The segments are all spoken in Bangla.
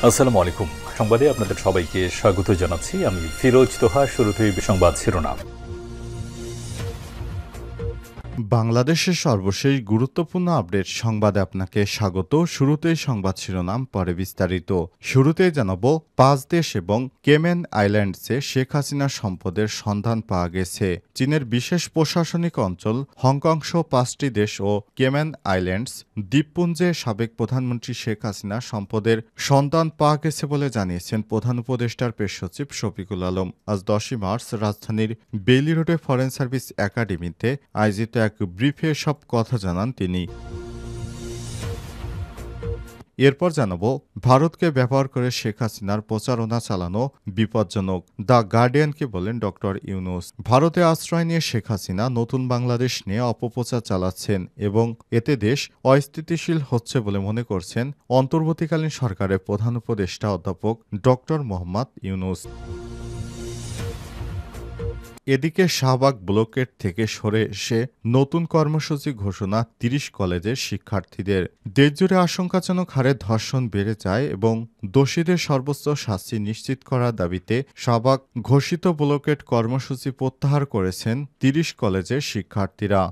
আসসালামু আলাইকুম। সংবাদে আপনাদের সবাইকে স্বাগত জানাচ্ছি। আমি ফিরোজ তোহা। শুরুতেই সংবাদ শিরোনাম। বাংলাদেশের সর্বশেষ গুরুত্বপূর্ণ আপডেট সংবাদে আপনাকে স্বাগত। শুরুতেই সংবাদ শিরোনাম, পরে বিস্তারিত। শুরুতেই জানাবো, 5 দেশ এবং কেমেন আইল্যান্ডসে শেখ হাসিনার সম্পদের সন্ধান পাওয়া গেছে। চীনের বিশেষ প্রশাসনিক অঞ্চল হংকং সহ 5টি দেশ ও কেমেন আইল্যান্ডস দ্বীপপুঞ্জে সাবেক প্রধানমন্ত্রী শেখ হাসিনার সম্পদের সন্ধান পাওয়া গেছে বলে জানিয়েছেন প্রধান উপদেষ্টার প্রেস সচিব শফিকুল আলম। আজ 10ই মার্চ রাজধানীর বেইলি রোডে ফরেন সার্ভিস একাডেমিতে আয়োজিত এক ব্রিফে সব কথা জানান তিনি। এরপর জানাবো, ভারতকে ব্যবহার করে শেখ হাসিনার প্রচারণা চালানো বিপজ্জনক। দ্য গার্ডিয়ানকে বলেন ডক্টর ইউনূস। ভারতে আশ্রয় নিয়ে শেখ হাসিনা নতুন বাংলাদেশ নিয়ে অপপ্রচার চালাচ্ছেন এবং এতে দেশ অস্থিতিশীল হচ্ছে বলে মনে করছেন অন্তর্বর্তীকালীন সরকারের প্রধান উপদেষ্টা অধ্যাপক ডক্টর মোহাম্মদ ইউনূস। এদিকে শাহবাগ ব্লকেট থেকে সরে এসে নতুন কর্মসূচি ঘোষণা ৩০ কলেজের শিক্ষার্থীদের। দেশজুড়ে আশঙ্কাজনক হারে ধর্ষণ বেড়ে যায় এবং দোষীদের সর্বোচ্চ শাস্তি নিশ্চিত করার দাবিতে শাহবাগ ঘোষিত ব্লকেট কর্মসূচি প্রত্যাহার করেছেন ৩০ কলেজের শিক্ষার্থীরা।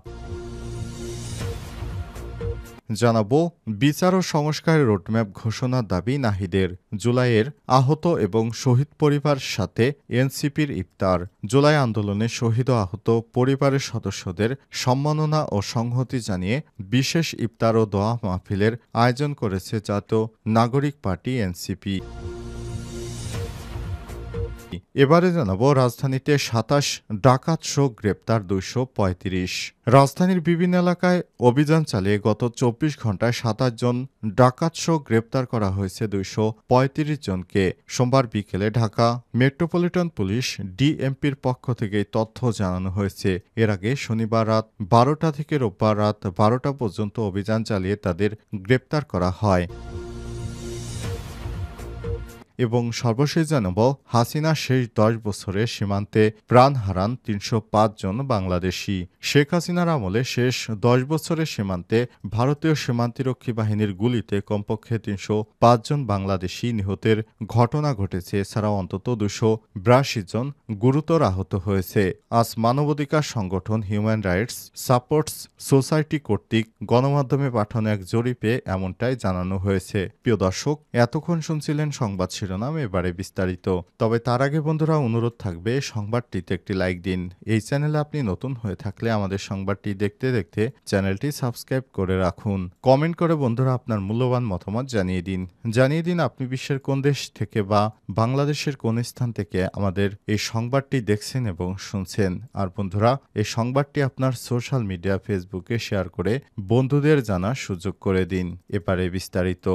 জানাবো, বিচার ও সংস্কারের রোডম্যাপ ঘোষণার দাবি নাহিদের। জুলাইয়ের আহত এবং শহীদ পরিবারের সাথে এনসিপির ইফতার। জুলাই আন্দোলনে শহীদ ও আহত পরিবারের সদস্যদের সম্মাননা ও সংহতি জানিয়ে বিশেষ ইফতার ও দোয়া মাহফিলের আয়োজন করেছে জাতীয় নাগরিক পার্টি এনসিপি। এবারে জানাবো, রাজধানীতে ২৭ ডাকাত সহ গ্রেপ্তার ২৩৫। রাজধানীর বিভিন্ন এলাকায় অভিযান চালিয়ে গত ২৪ ঘণ্টায় ২৭ জন ডাকাত সহ গ্রেপ্তার করা হয়েছে ২৩৫ জনকে। সোমবার বিকেলে ঢাকা মেট্রোপলিটন পুলিশ ডিএমপির পক্ষ থেকে এই তথ্য জানানো হয়েছে। এর আগে শনিবার রাত ১২টা থেকে রোববার রাত ১২টা পর্যন্ত অভিযান চালিয়ে তাদের গ্রেপ্তার করা হয়। এবং সর্বশেষ জানাব, হাসিনা শেষ ১০ বছরে সীমান্তে প্রাণ হারান ৩০৫ জন বাংলাদেশি। শেখ হাসিনার আমলে শেষ ১০ বছরে সীমান্তে ভারতীয় সীমান্তরক্ষী বাহিনীর গুলিতে কমপক্ষে ৩০৫ জন বাংলাদেশি নিহতের ঘটনা ঘটেছে। এছাড়াও অন্তত ২৮২ জন গুরুতর আহত হয়েছে। আজ মানবাধিকার সংগঠন হিউম্যান রাইটস সাপোর্টস সোসাইটি কর্তৃক গণমাধ্যমে পাঠানো এক জরিপে এমনটাই জানানো হয়েছে। প্রিয় দর্শক, এতক্ষণ শুনছিলেন সংবাদ শিরোনাম, এবারে বিস্তারিত। তবে তার আগে বন্ধুরা, অনুরোধ থাকবে সংবাদটিতে একটি লাইক দিন। এই চ্যানেলে আপনি নতুন হয়ে থাকলে আমাদের সংবাদটি দেখতে দেখতে চ্যানেলটি সাবস্ক্রাইব করে রাখুন। কমেন্ট করে বন্ধুরা আপনার মূল্যবান মতামত জানিয়ে দিন আপনি বিশ্বের কোন দেশ থেকে বা বাংলাদেশের কোন স্থান থেকে আমাদের এই সংবাদটি দেখছেন এবং শুনছেন। আর বন্ধুরা, এই সংবাদটি আপনার সোশ্যাল মিডিয়া ফেসবুকে শেয়ার করে বন্ধুদের জানার সুযোগ করে দিন। এবারে বিস্তারিত।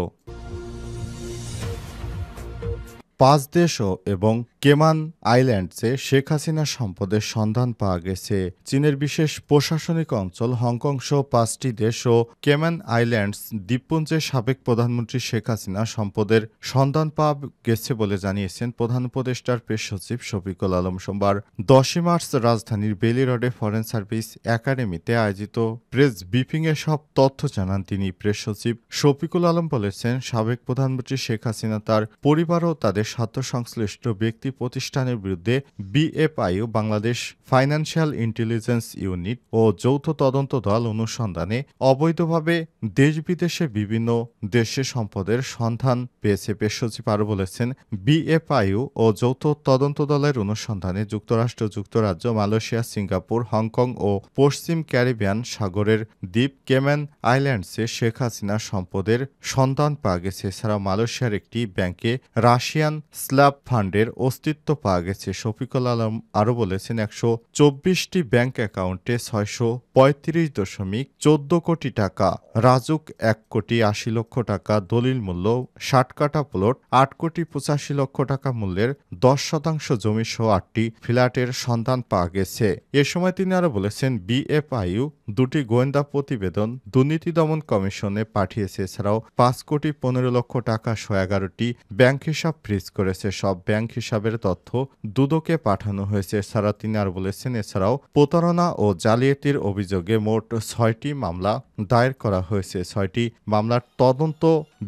5 দেশ এবং কেমান আইল্যান্ডসে শেখ হাসিনার সম্পদের সন্ধান পাওয়া গেছে। চীনের বিশেষ প্রশাসনিক অঞ্চল হংকং সহ 5টি দেশ ও কেমান আইল্যান্ডস দ্বীপপুঞ্জে সাবেক প্রধানমন্ত্রী শেখ হাসিনার সম্পদের সন্ধান পাওয়া গেছে বলে জানিয়েছেন প্রধান উপদেষ্টার প্রেস সচিব শফিকুল আলম। সোমবার 10ই মার্চ রাজধানীর বেইলি রোডে ফরেন সার্ভিস একাডেমিতে আয়োজিত প্রেস ব্রিফিংয়ে সব তথ্য জানান তিনি। প্রেস সচিব শফিকুল আলম বলেছেন, সাবেক প্রধানমন্ত্রী শেখ হাসিনা, তার পরিবার ও তাদের স্বার্থ সংশ্লিষ্ট ব্যক্তি প্রতিষ্ঠানের বিরুদ্ধে BFIO, Bangladesh financial intelligence unit ও যৌথ তদন্ত দল অনুসন্ধানে অবৈধভাবে দেশ বিদেশে বিভিন্ন দেশে সম্পদের সন্ধান পেয়েছে। প্রেস সচিব আরও বলেছেন, বিএফআইও ও যৌথ তদন্ত দলের অনুসন্ধানে যুক্তরাষ্ট্র, যুক্তরাজ্য, মালয়েশিয়া, সিঙ্গাপুর, হংকং ও পশ্চিম ক্যারিবিয়ান সাগরের দ্বীপ কেম্যান আইল্যান্ডসে শেখ হাসিনার সম্পদের সন্ধান পাওয়া গেছে। এছাড়া মালয়েশিয়ার একটি ব্যাংকে রাশিয়ান স্ল্যাব ফান্ডের অস্তিত্ব পাওয়া গেছে। শফিকুল আলম আরও বলেছেন, ১২৪টি ব্যাংক অ্যাকাউন্টে ৬৩৫.১৪ কোটি টাকা, রাজুক ১,৮০,০০,০০০ টাকা, দলিল মূল্য ৬০ কাঠা প্লট, ৮,৮৫,০০,০০০ টাকা মূল্যের ১০% জমি সহ ৮টি ফ্ল্যাটের সন্ধান পাওয়া গেছে। এ সময় তিনি আরও বলেছেন, বিএফআইউ 2টি গোয়েন্দা প্রতিবেদন দুর্নীতি দমন কমিশনে পাঠিয়েছে। এছাড়াও 5,15,00,000 টাকা সহ 11টি ব্যাংক হিসাব ফ্রিজ করেছে। সব ব্যাংক হিসাবের তথ্য দুদকে পাঠানো হয়েছে। এছাড়া তিনি আর বলেছেন, এছাড়াও প্রতারণা ও জালিয়াতির অভিযোগে মোট 6টি মামলা দায়ের করা হয়েছে। 6টি মামলার তদন্ত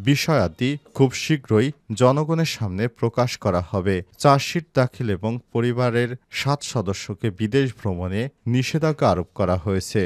বিষয়াদি খুব শীঘ্রই জনগণের সামনে প্রকাশ করা হবে। চার্জশিট দাখিল এবং পরিবারের 7 সদস্যকে বিদেশ ভ্রমণে নিষেধাজ্ঞা আরোপ করা হয়েছে।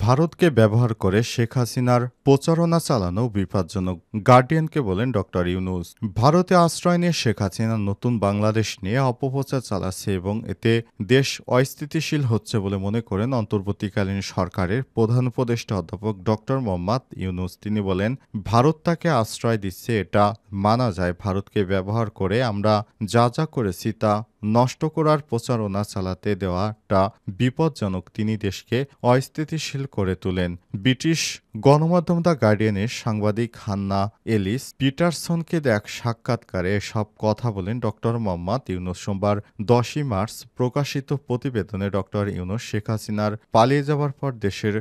ভারতকে ব্যবহার করে শেখ হাসিনার প্রচারণা চালানো বিপজ্জনক, গার্ডিয়ানকে বলেন ডক্টর ইউনূস। ভারতে আশ্রয় নিয়ে শেখ হাসিনা নতুন বাংলাদেশ নিয়ে অপপ্রচার চালাচ্ছে এবং এতে দেশ অস্থিতিশীল হচ্ছে বলে মনে করেন অন্তর্বর্তীকালীন সরকারের প্রধান উপদেষ্টা অধ্যাপক ডক্টর মোহাম্মদ ইউনূস। তিনি বলেন, ভারত তাকে আশ্রয় দিচ্ছে, এটা মানা যায়। ভারতকে ব্যবহার করে আমরা যা যা করেছি তা নষ্ট করার প্রচারণা চালাতে দেওয়াটা বিপজ্জনক। তিনি দেশকে অস্থিতিশীল করে তোলেন। ব্রিটিশ গণমাধ্যম দ্য গার্ডিয়ানের সাংবাদিক হান্না এলিস পিটারসনকে এক সাক্ষাৎকারে সব কথা বলেন ডক্টর মোহাম্মদ ইউনূস। সোমবার 10ই মার্চ প্রকাশিত প্রতিবেদনে ডক্টর ইউনূস শেখ হাসিনার পালিয়ে যাওয়ার পর দেশের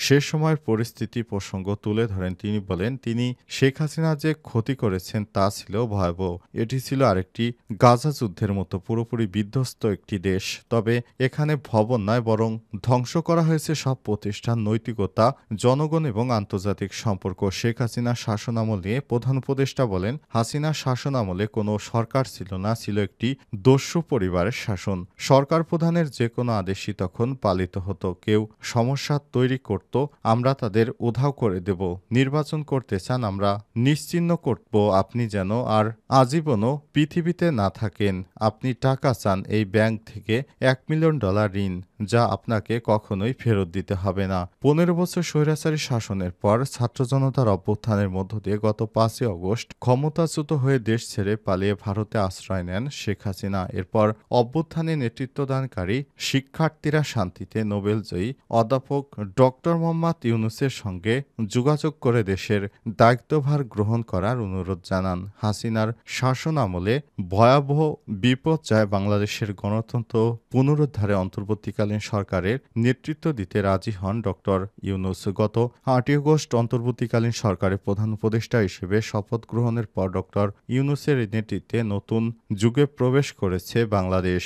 সে সময়ের পরিস্থিতি প্রসঙ্গ তুলে ধরেন। তিনি বলেন, তিনি শেখ হাসিনা যে ক্ষতি করেছেন তা ছিল ভয়াবহ। এটি ছিল আরেকটি গাজা যুদ্ধের মতো পুরোপুরি বিধ্বস্ত একটি দেশ। তবে এখানে ভবন নয়, বরং ধ্বংস করা হয়েছে সব প্রতিষ্ঠান, নৈতিকতা, জনগণ এবং আন্তর্জাতিক সম্পর্ক। শেখ হাসিনা শাসনামলে প্রধান উপদেষ্টা বলেন, হাসিনা শাসনামলে কোনো সরকার ছিল না, ছিল একটি দস্যু পরিবারের শাসন। সরকার প্রধানের যে কোনো আদেশই তখন পালিত হতো। কেউ সমস্যা তৈরি করত, আমরা তাদের উধাও করে দেব। নির্বাচন করতে চান, আমরা নিশ্চিহ্ন করব, আপনি যেন আর আজীবনও পৃথিবীতে না থাকেন। আপনি টাকা চান এই ব্যাংক থেকে $1 মিলিয়ন ঋণ, যা আপনাকে কখনোই ফেরত দিতে হবে না। 15 বছর স্বৈরাচারী শাসনের পর ছাত্র জনতার অভ্যুত্থানের মধ্য দিয়ে গত 5ই অগস্ট ক্ষমতাচ্যুত হয়ে দেশ ছেড়ে পালিয়ে ভারতে আশ্রয় নেন শেখ হাসিনা। এরপর অভ্যুত্থানে নেতৃত্বদানকারী শিক্ষার্থীরা শান্তিতে নোবেলজয়ী অধ্যাপক ডক্টর মোহাম্মদ ইউনূসের সঙ্গে যোগাযোগ করে দেশের দায়িত্বভার গ্রহণ করার অনুরোধ জানান। হাসিনার শাসন আমলে ভয়াবহ বিপর্যয় বাংলাদেশের গণতন্ত্র পুনরুদ্ধারে অন্তর্বর্তীকালীন সরকারের নেতৃত্ব দিতে রাজি হন ডক্টর ইউনূস। গত 8ই আগস্ট অন্তর্বর্তীকালীন সরকারের প্রধান উপদেষ্টা হিসেবে শপথ গ্রহণের পর ডক্টর ইউনূসের নেতৃত্বে নতুন যুগে প্রবেশ করেছে বাংলাদেশ।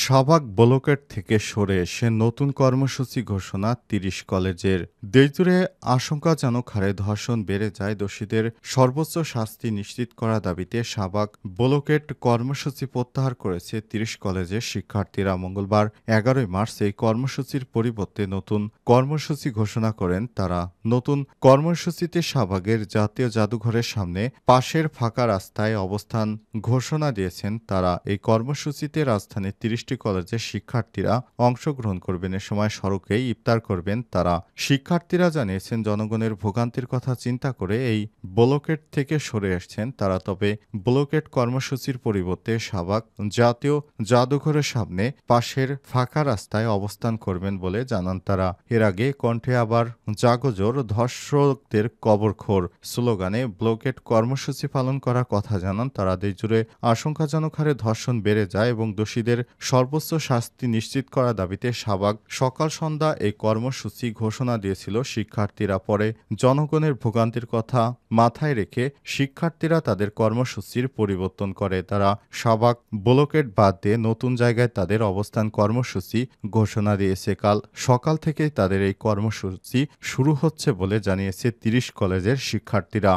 শাহবাগ ব্লকেট থেকে সরে এসে নতুন কর্মসূচি ঘোষণা 30 কলেজের। দেশজুড়ে আশঙ্কাজনক হারে ধর্ষণ বেড়ে যায়। দোষীদের সর্বোচ্চ শাস্তি নিশ্চিত করার দাবিতে শাহবাগ ব্লকেট কর্মসূচি প্রত্যাহার করেছে 30 কলেজের শিক্ষার্থীরা। মঙ্গলবার 11ই মার্চ এই কর্মসূচির পরিবর্তে নতুন কর্মসূচি ঘোষণা করেন তারা। নতুন কর্মসূচিতে শাহবাগের জাতীয় জাদুঘরের সামনে পাশের ফাঁকা রাস্তায় অবস্থান ঘোষণা দিয়েছেন তারা। এই কর্মসূচিতে রাজধানীর 30টি কলেজের শিক্ষার্থীরা অংশগ্রহণ করবেন। এ সময় সড়কেই ইফতার করবেন তারা। শিক্ষার্থীরা জানিয়েছেন, জনগণের ভোগান্তির কথা চিন্তা করে এই ব্লকেট থেকে সরে আসছেন তারা। তবে ব্লকেট কর্মসূচির পরিবর্তে শাহবাগ জাতীয় জাদুঘরের সামনে পাশের ফাঁকা রাস্তায় অবস্থান করবেন বলে জানান তারা। এর আগে কণ্ঠে আবার জাগজোর ধর্ষকদের কবরখোর স্লোগানে ব্লকেট কর্মসূচি পালন করার কথা জানান তারা। দেশজুড়ে আশঙ্কাজনক হারে ধর্ষণ বেড়ে যায় এবং দোষীদের সর্বোচ্চ শাস্তি নিশ্চিত করার দাবিতে শাহবাগ সকাল সন্ধ্যা এই কর্মসূচি ঘোষণা দিয়েছিল শিক্ষার্থীরা। পরে জনগণের ভোগান্তির কথা মাথায় রেখে শিক্ষার্থীরা তাদের কর্মসূচির পরিবর্তন করে। তারা শাহবাগ ব্লকেট বাদ দিয়ে নতুন জায়গায় তাদের অবস্থান কর্মসূচি ঘোষণা দিয়েছে। কাল সকাল থেকেই তাদের এই কর্মসূচি শুরু হচ্ছে বলে জানিয়েছে 30 কলেজের শিক্ষার্থীরা।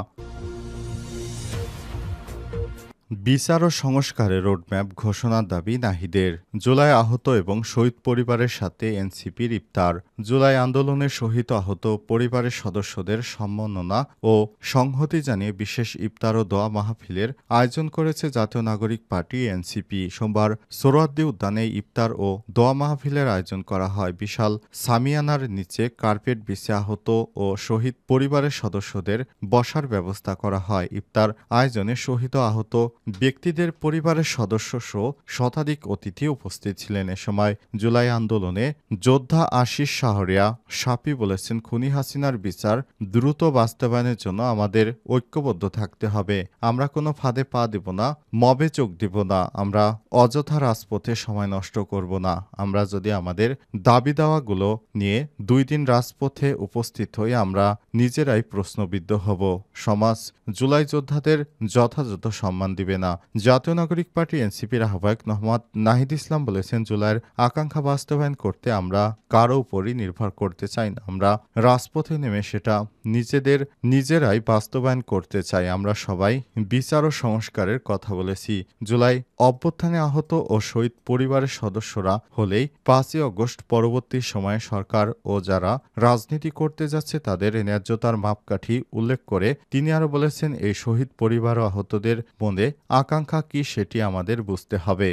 বিচার ও সংস্কারের রোডম্যাপ ঘোষণার দাবি নাহিদের। জুলাই আহত এবং শহীদ পরিবারের সাথে এনসিপির ইফতার। জুলাই আন্দোলনে শহীদ আহত পরিবারের সদস্যদের সম্মাননা ও সংহতি জানিয়ে বিশেষ ইফতার ও দোয়া মাহফিলের আয়োজন করেছে জাতীয় নাগরিক পার্টি এনসিপি। সোমবার সোহরাওয়ার্দী উদ্যানে ইফতার ও দোয়া মাহফিলের আয়োজন করা হয়। বিশাল সামিয়ানার নিচে কার্পেট বিছিয়ে আহত ও শহীদ পরিবারের সদস্যদের বসার ব্যবস্থা করা হয়। ইফতার আয়োজনে শহীদ ও আহত ব্যক্তিদের পরিবারের সদস্যসহ শতাধিক অতিথি উপস্থিত ছিলেন। এ সময় জুলাই আন্দোলনে যোদ্ধা আশিস শাহরিয়া সাপি বলেছেন, খুনি হাসিনার বিচার দ্রুত বাস্তবায়নের জন্য আমাদের ঐক্যবদ্ধ থাকতে হবে। আমরা কোনো ফাঁদে পা দেব না, মবে চোখ দিব না, আমরা অযথা রাজপথে সময় নষ্ট করব না। আমরা যদি আমাদের দাবি দাওয়াগুলো নিয়ে 2 দিন রাজপথে উপস্থিত হই, আমরা নিজেরাই প্রশ্নবিদ্ধ হব। সমাজ জুলাই যোদ্ধাদের যথাযথ সম্মান দিবে না। জাতীয় নাগরিক পার্টি এনসিপির আহ্বায়ক মোহাম্মদ নাহিদ ইসলাম বলেছেন, জুলাইয়ের আকাঙ্ক্ষা বাস্তবায়ন করতে আমরা কারো উপরই নির্ভর করতে চাই না। আমরা রাজপথে নেমে সেটা নিজেরাই বাস্তবায়ন করতে চাই। আমরা সবাই বিচার ও সংস্কারের কথা বলেছি। জুলাই অভ্যুত্থানে আহত ও শহীদ পরিবারের সদস্যরা হলেই 5ই আগস্ট পরবর্তী সময়ে সরকার ও যারা রাজনীতি করতে যাচ্ছে তাদের ন্যায্যতার মাপকাঠি উল্লেখ করে তিনি আরও বলেছেন, এই শহীদ পরিবার ও আহতদের মনে আকাঙ্ক্ষা কি সেটি আমাদের বুঝতে হবে।